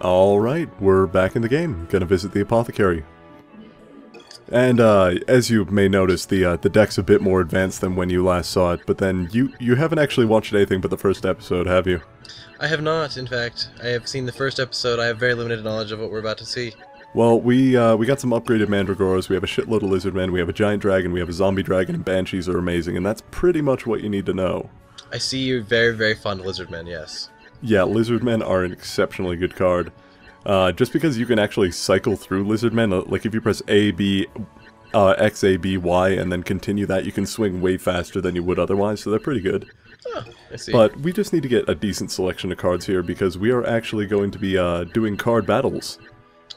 Alright, we're back in the game. Gonna visit the apothecary. And as you may notice, the deck's a bit more advanced than when you last saw it, but then you haven't actually watched anything but the first episode, have you? I have not, in fact. I have seen the first episode. I have very limited knowledge of what we're about to see. Well, we got some upgraded mandragoras, we have a shitload of lizardmen, we have a giant dragon, we have a zombie dragon, and banshees are amazing, and that's pretty much what you need to know. I see you're very, very fond of lizardmen, yes. Yeah, lizardmen are an exceptionally good card. Just because you can actually cycle through lizardmen, like if you press A, B, X, A, B, Y, and then continue that, you can swing way faster than you would otherwise, so they're pretty good. Oh, I see. But we just need to get a decent selection of cards here, because we are actually going to be doing card battles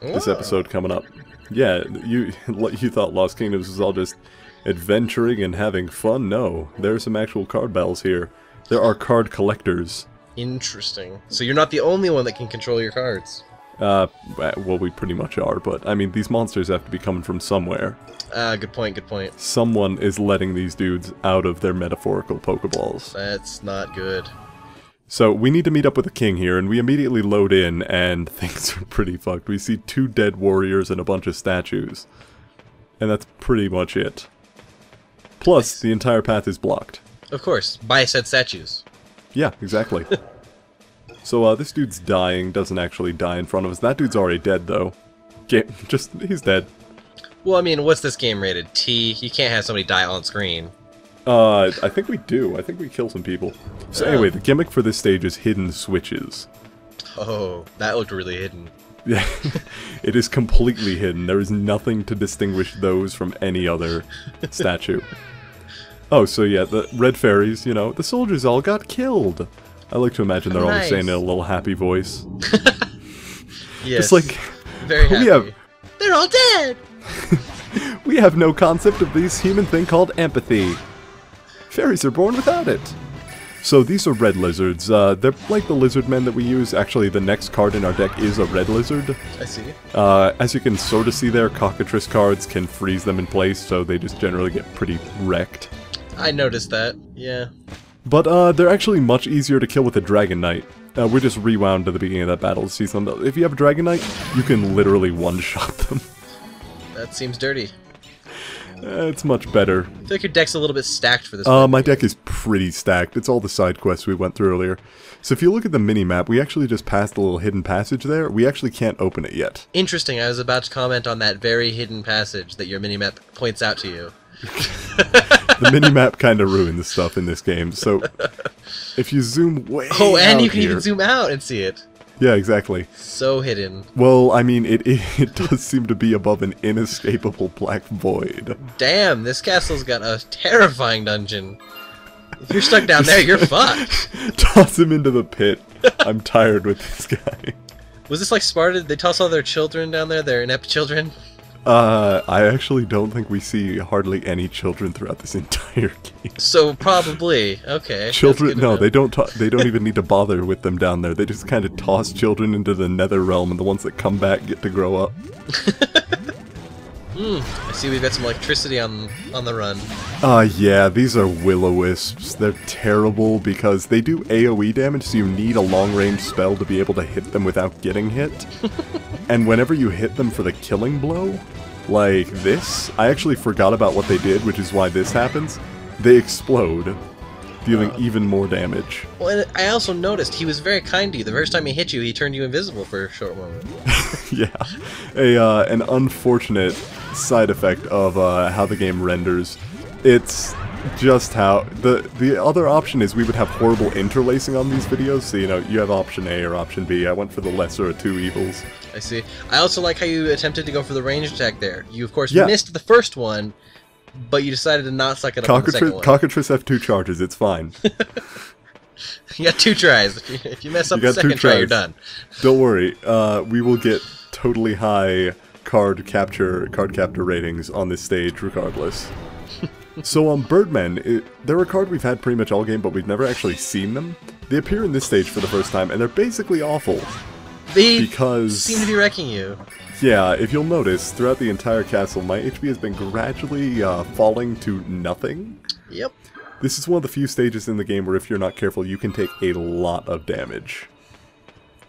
this episode coming up. Yeah, you thought Lost Kingdoms was all just adventuring and having fun? No, there are some actual card battles here. There are card collectors. Interesting. So you're not the only one that can control your cards. Well, we pretty much are, but, I mean, these monsters have to be coming from somewhere. Good point, good point. Someone is letting these dudes out of their metaphorical Pokeballs. That's not good. So, we need to meet up with the king here, and we immediately load in, and things are pretty fucked. We see 2 dead warriors and a bunch of statues. And that's pretty much it. Plus, the entire path is blocked. Of course, by said statues. Yeah, exactly. So, this dude's dying, doesn't actually die in front of us. That dude's already dead, though. He's dead. Well, I mean, what's this game rated? T? You can't have somebody die on screen. I think we do. I think we kill some people. So anyway, the gimmick for this stage is hidden switches. Oh, that looked really hidden. Yeah, it is completely hidden. There is nothing to distinguish those from any other statue. Oh, so yeah, the red fairies, you know, the soldiers all got killed. I like to imagine they're always saying it in a little happy voice. Yes. It's like, very happy. They're all dead! We have no concept of this human thing called empathy. Fairies are born without it. So these are red lizards. They're like the lizard men that we use. Actually, the next card in our deck is a red lizard. I see. As you can sort of see there, cockatrice cards can freeze them in place, so they just generally get pretty wrecked. I noticed that, yeah. But they're actually much easier to kill with a Dragon Knight. We just rewound to the beginning of that battle to see something. If you have a Dragon Knight, you can literally one-shot them. That seems dirty. It's much better. I feel like your deck's a little bit stacked for this. My deck is pretty stacked. It's all the side quests we went through earlier. So if you look at the mini-map, we actually just passed a little hidden passage there. We actually can't open it yet. Interesting. I was about to comment on that very hidden passage that your mini-map points out to you. The mini-map kind of ruined the stuff in this game, so if you zoom way and you can here, even zoom out and see it. Yeah, exactly. So hidden. Well, I mean, it does seem to be above an inescapable black void. Damn, this castle's got a terrifying dungeon. If you're stuck down there, you're fucked. Toss him into the pit. I'm tired with this guy. Was this like Sparta? Did they toss all their children down there? Their inept children? I actually don't think we see hardly any children throughout this entire game. So probably, okay. Children, no, they don't even need to bother with them down there. They just kind of toss children into the nether realm, and the ones that come back get to grow up. I see we've got some electricity on the run. Yeah, these are will-o-wisps. They're terrible because they do AoE damage, so you need a long-range spell to be able to hit them without getting hit. And whenever you hit them for the killing blow, like this, I actually forgot about what they did, which is why this happens. They explode, dealing even more damage. Well, and I also noticed he was very kind to you. The first time he hit you, he turned you invisible for a short moment. Yeah, an unfortunate side effect of how the game renders. It's just how the other option is we would have horrible interlacing on these videos, so you know, you have option A or option B. I went for the lesser of two evils. I see. I also like how you attempted to go for the ranged attack there. You of course missed the first one, but you decided to not suck it up on the second one. Cockatrice have 2 charges, it's fine. You got 2 tries. If you mess up the second try, you're done. Don't worry, we will get totally high card capture ratings on this stage regardless. So Birdmen, they're a card we've had pretty much all game, but we've never actually seen them. They appear in this stage for the first time, and they're basically awful. They seem to be wrecking you. Yeah, if you'll notice, throughout the entire castle, my HP has been gradually falling to nothing. Yep. This is one of the few stages in the game where if you're not careful, you can take a lot of damage.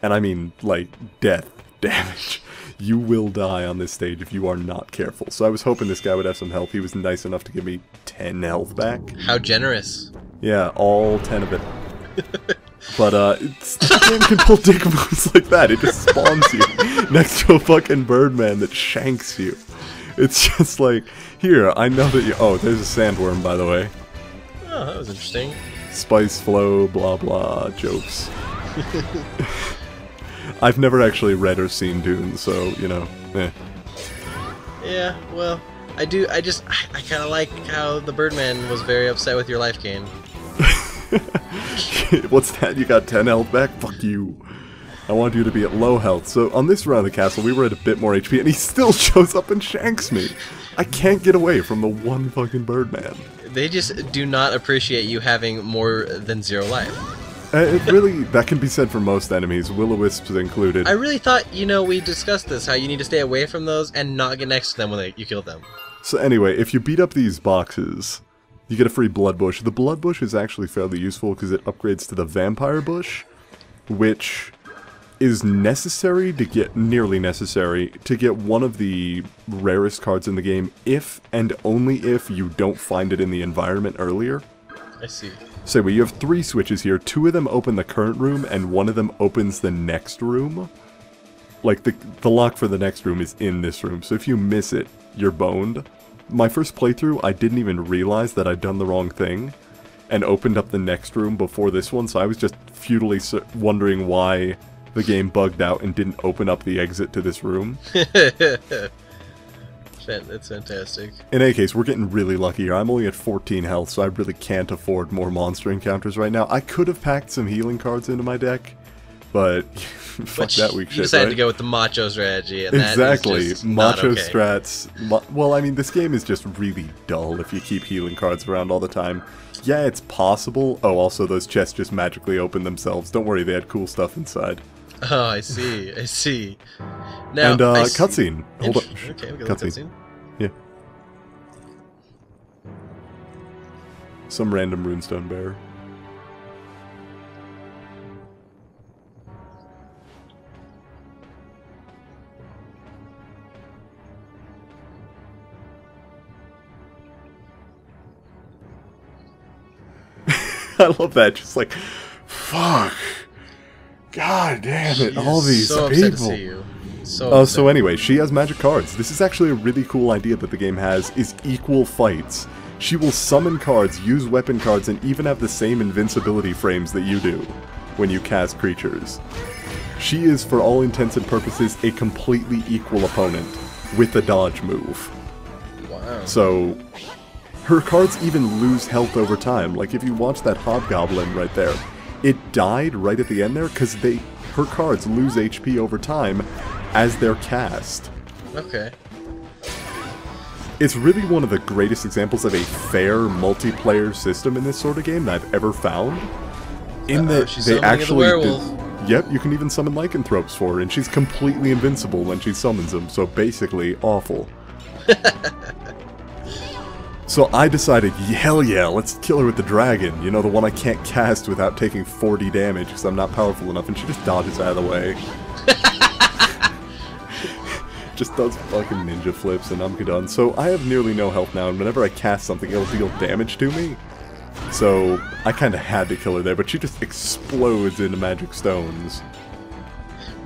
And I mean, like, death damage. You will die on this stage if you are not careful. So I was hoping this guy would have some health. He was nice enough to give me 10 health back. How generous. Yeah, all 10 of it. But, the game can pull dick moves like that. It just spawns you next to a fucking birdman that shanks you. It's just like, here, I know that you... Oh, there's a sandworm, by the way. Oh, that was interesting. Spice flow, blah blah, jokes. I've never actually read or seen Dune, so, you know, eh. Yeah, well, I kind of like how the Birdman was very upset with your life gain. What's that? You got 10 health back? Fuck you. I want you to be at low health. So on this round of the castle, we were at a bit more HP, and he still shows up and shanks me. I can't get away from the one fucking Birdman. They just do not appreciate you having more than 0 life. It really, that can be said for most enemies, will-o-wisps included. I really thought, you know, we discussed this, how you need to stay away from those and not get next to them when you kill them. So anyway, if you beat up these boxes, you get a free blood bush. The blood bush is actually fairly useful because it upgrades to the vampire bush, which is necessary to get, nearly necessary, to get one of the rarest cards in the game if and only if you don't find it in the environment earlier. I see. So you have 3 switches here. 2 of them open the current room and 1 of them opens the next room. Like the lock for the next room is in this room, so if you miss it, you're boned. My first playthrough, I didn't even realize that I'd done the wrong thing and opened up the next room before this one, so I was just futilely wondering why the game bugged out and didn't open up the exit to this room. That's fantastic. In any case, we're getting really lucky here. I'm only at 14 health, so I really can't afford more monster encounters right now. I could have packed some healing cards into my deck, but fuck that weak shit, you decided right? to go with the macho strategy, and exactly. that is just Macho not okay. strats. Well, I mean, this game is just really dull if you keep healing cards around all the time. Yeah, it's possible. Oh, also, those chests just magically open themselves. Don't worry, they had cool stuff inside. Oh, I see. I see. Now, and cutscene. Hold on. Okay, we got cutscene. Yeah. Some random runestone bearer. I love that. Just like, fuck. God damn it, all these so people. Upset to see you. So anyway, she has magic cards. This is actually a really cool idea that the game has, is equal fights. She will summon cards, use weapon cards, and even have the same invincibility frames that you do when you cast creatures. She is, for all intents and purposes, a completely equal opponent with a dodge move. Wow. So, her cards even lose health over time. Like, if you watch that hobgoblin right there, it died right at the end there because her cards lose HP over time as they're cast. Okay. It's really one of the greatest examples of a fair multiplayer system in this sort of game that I've ever found. In that they actually yep, you can even summon lycanthropes for her, and she's completely invincible when she summons them, so basically awful. So I decided, hell yeah, let's kill her with the dragon. You know, the one I can't cast without taking 40 damage because I'm not powerful enough, and she just dodges out of the way. Just does fucking ninja flips, and I'm done. So I have nearly no health now, and whenever I cast something, it'll deal damage to me. So I kind of had to kill her there, but she just explodes into magic stones.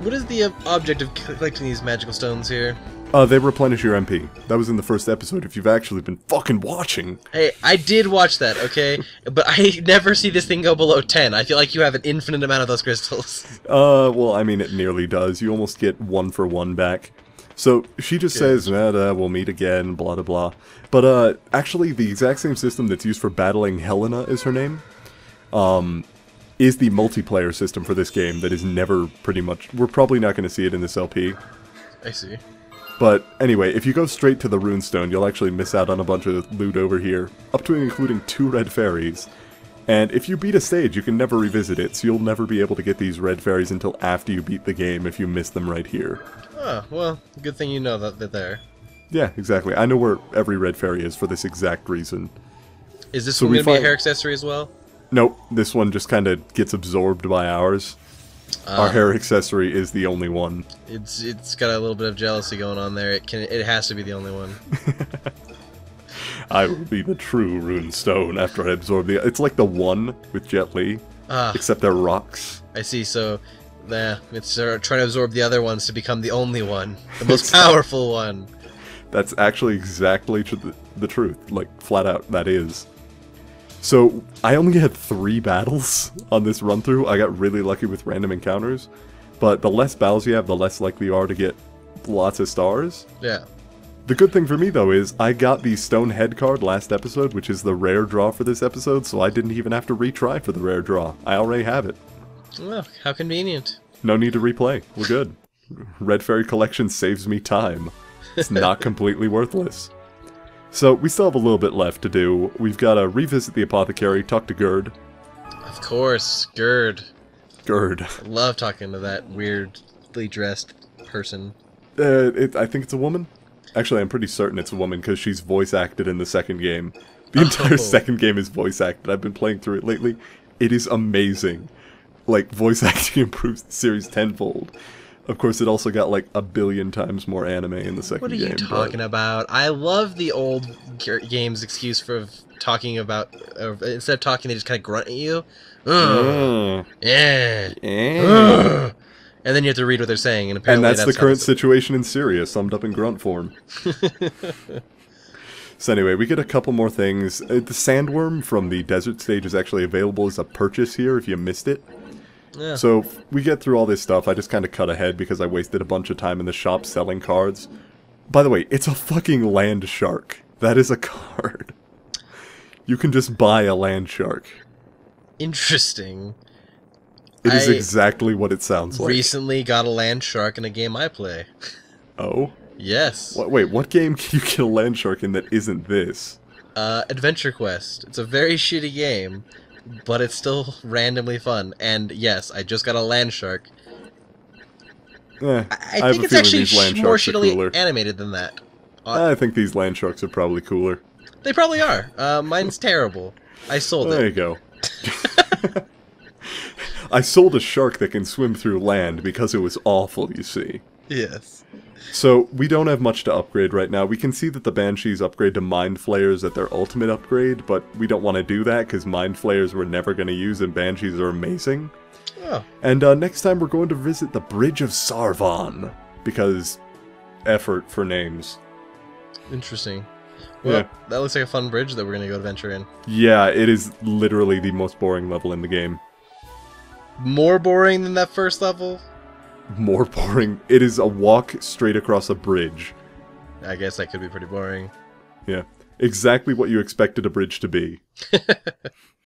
What is the object of collecting these magical stones here? They replenish your MP. That was in the first episode, if you've actually been fucking watching. Hey, I did watch that, okay? But I never see this thing go below 10. I feel like you have an infinite amount of those crystals. Well, I mean, it nearly does. You almost get 1 for 1 back. So, she just says, we'll meet again, blah, blah, blah. But, actually, the exact same system that's used for battling Helena is her name, is the multiplayer system for this game that is never pretty much... We're probably not going to see it in this LP. I see. But anyway, if you go straight to the runestone, you'll actually miss out on a bunch of loot over here, up to and including 2 red fairies. And if you beat a stage, you can never revisit it, so you'll never be able to get these red fairies until after you beat the game if you miss them right here. Oh, well, good thing you know that they're there. Yeah, exactly. I know where every red fairy is for this exact reason. Is this one going to be a hair accessory as well? Nope, this one just kind of gets absorbed by ours. Our hair accessory is the only one. It's got a little bit of jealousy going on there. It has to be the only one. I will be the true rune stone after I absorb the... It's like the one with Jet Li, except they're rocks. I see, so... it's trying to absorb the other ones to become the only one. The most powerful one. That's actually exactly the truth. Like, flat out, that is. So, I only had 3 battles on this run-through. I got really lucky with random encounters. But the less battles you have, the less likely you are to get lots of stars. Yeah. The good thing for me, though, is I got the Stone Head card last episode, which is the rare draw for this episode, so I didn't even have to retry for the rare draw. I already have it. Well, how convenient. No need to replay. We're good. Red Fairy Collection saves me time. It's not completely worthless. So, we still have a little bit left to do. We've got to revisit the apothecary, talk to Gerd. Of course, Gerd. Gerd. I love talking to that weirdly dressed person. I think it's a woman. Actually, I'm pretty certain it's a woman because she's voice acted in the second game. The entire second game is voice acted. I've been playing through it lately. It is amazing. Like, voice acting improves the series tenfold. Of course, it also got like 1 billion times more anime in the second game. What are you talking about? I love the old game's excuse for talking about... instead of talking, they just kind of grunt at you. Yeah. And then you have to read what they're saying, and apparently that's the current situation in Syria, summed up in grunt form. So anyway, we get a couple more things. The sandworm from the desert stage is actually available as a purchase here if you missed it. Yeah. So we get through all this stuff. I just kind of cut ahead because I wasted a bunch of time in the shop selling cards. By the way, it's a fucking land shark. That is a card. You can just buy a land shark. Interesting. It is exactly what it sounds like. Recently got a land shark in a game I play. Oh? Yes. Wait, what game can you get a land shark in that isn't this? Adventure Quest. It's a very shitty game, but it's still randomly fun. And yes, I just got a land shark. I think it's actually more shittily animated than that. I think these land sharks are probably cooler. They probably are. Mine's terrible. I sold it. There you go. I sold a shark that can swim through land because it was awful, you see. Yes. So, we don't have much to upgrade right now. We can see that the Banshees upgrade to Mind Flayers at their ultimate upgrade, but we don't want to do that because Mind Flayers we're never going to use and Banshees are amazing. Oh. And next time we're going to visit the Bridge of Sarvon, because effort for names. Interesting. Well, yeah. That looks like a fun bridge that we're going to go adventure in. Yeah, it is literally the most boring level in the game. More boring than that first level? More boring. It is a walk straight across a bridge. I guess that could be pretty boring. Yeah. Exactly what you expected a bridge to be.